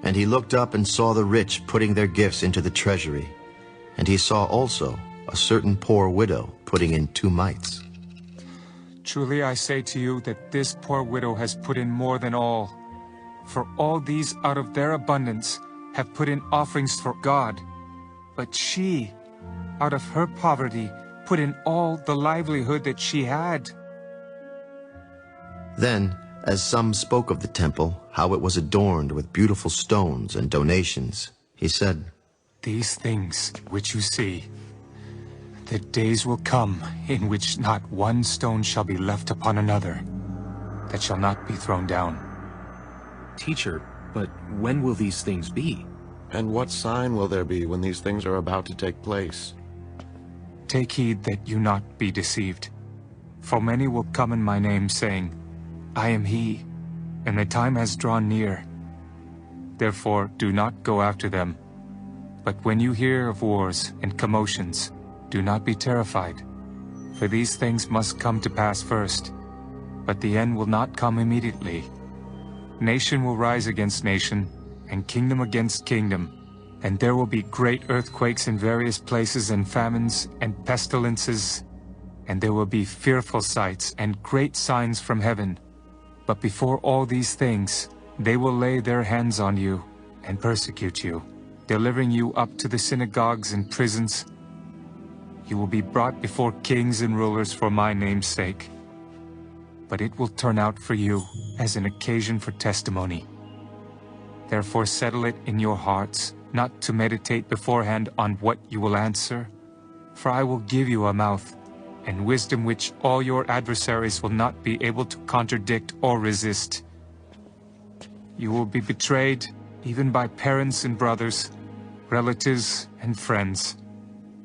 And he looked up and saw the rich putting their gifts into the treasury. And he saw also a certain poor widow putting in 2 mites. Truly I say to you that this poor widow has put in more than all. For all these out of their abundance have put in offerings for God. But she, out of her poverty, put in all the livelihood that she had. Then, as some spoke of the temple, how it was adorned with beautiful stones and donations, he said, These things which you see, the days will come in which not one stone shall be left upon another, that shall not be thrown down. Teacher, but when will these things be? And what sign will there be when these things are about to take place? Take heed that you not be deceived. For many will come in my name, saying, I am he, and the time has drawn near. Therefore do not go after them. But when you hear of wars and commotions, do not be terrified. For these things must come to pass first, but the end will not come immediately. Nation will rise against nation, and kingdom against kingdom, and there will be great earthquakes in various places, and famines, and pestilences, and there will be fearful sights and great signs from heaven. But before all these things, they will lay their hands on you and persecute you, delivering you up to the synagogues and prisons. You will be brought before kings and rulers for my name's sake. But it will turn out for you as an occasion for testimony. Therefore settle it in your hearts, not to meditate beforehand on what you will answer. For I will give you a mouth, and wisdom which all your adversaries will not be able to contradict or resist. You will be betrayed, even by parents and brothers, relatives and friends,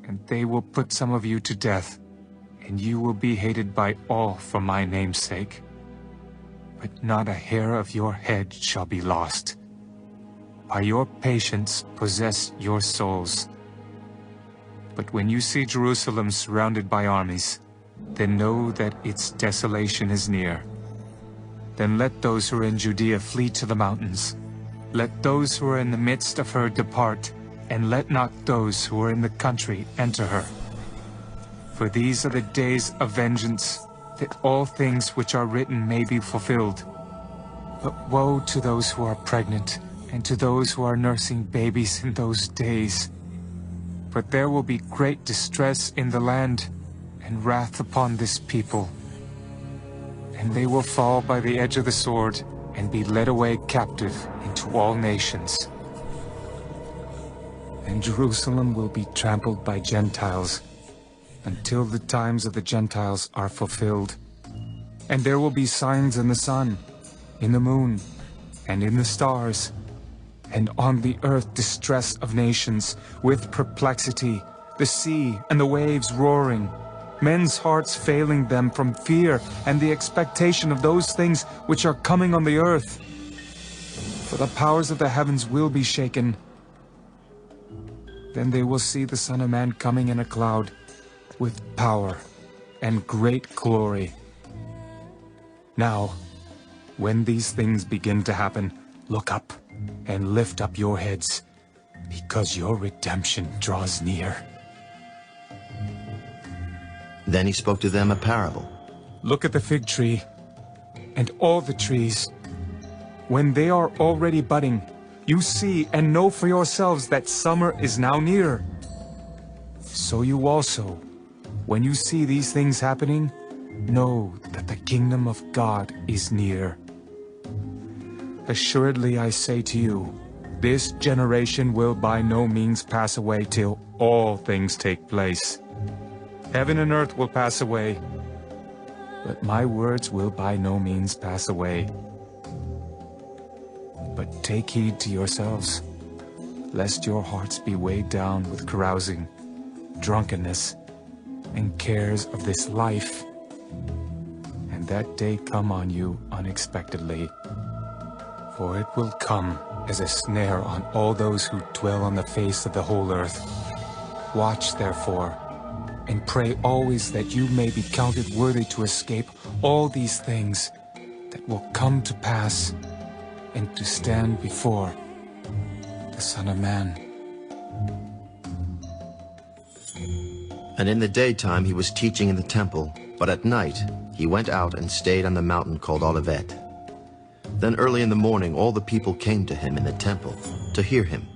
and they will put some of you to death, and you will be hated by all for my name's sake. But not a hair of your head shall be lost. By your patience possess your souls. But when you see Jerusalem surrounded by armies, then know that its desolation is near. Then let those who are in Judea flee to the mountains. Let those who are in the midst of her depart, and let not those who are in the country enter her. For these are the days of vengeance, that all things which are written may be fulfilled. But woe to those who are pregnant, and to those who are nursing babies in those days. For there will be great distress in the land, and wrath upon this people. And they will fall by the edge of the sword, and be led away captive into all nations. And Jerusalem will be trampled by Gentiles, until the times of the Gentiles are fulfilled. And there will be signs in the sun, in the moon, and in the stars, and on the earth distress of nations, with perplexity, the sea and the waves roaring, men's hearts failing them from fear and the expectation of those things which are coming on the earth. For the powers of the heavens will be shaken. Then they will see the Son of Man coming in a cloud, with power and great glory. Now, when these things begin to happen, look up and lift up your heads, because your redemption draws near. Then he spoke to them a parable. Look at the fig tree and all the trees. When they are already budding, you see and know for yourselves that summer is now near. So you also, when you see these things happening, know that the kingdom of God is near. Assuredly I say to you, this generation will by no means pass away till all things take place. Heaven and earth will pass away, but my words will by no means pass away. But take heed to yourselves, lest your hearts be weighed down with carousing, drunkenness, and cares of this life, and that day come on you unexpectedly. For it will come as a snare on all those who dwell on the face of the whole earth. Watch therefore, and pray always that you may be counted worthy to escape all these things that will come to pass, and to stand before the Son of Man. And in the daytime he was teaching in the temple, but at night he went out and stayed on the mountain called Olivet. Then early in the morning all the people came to him in the temple to hear him.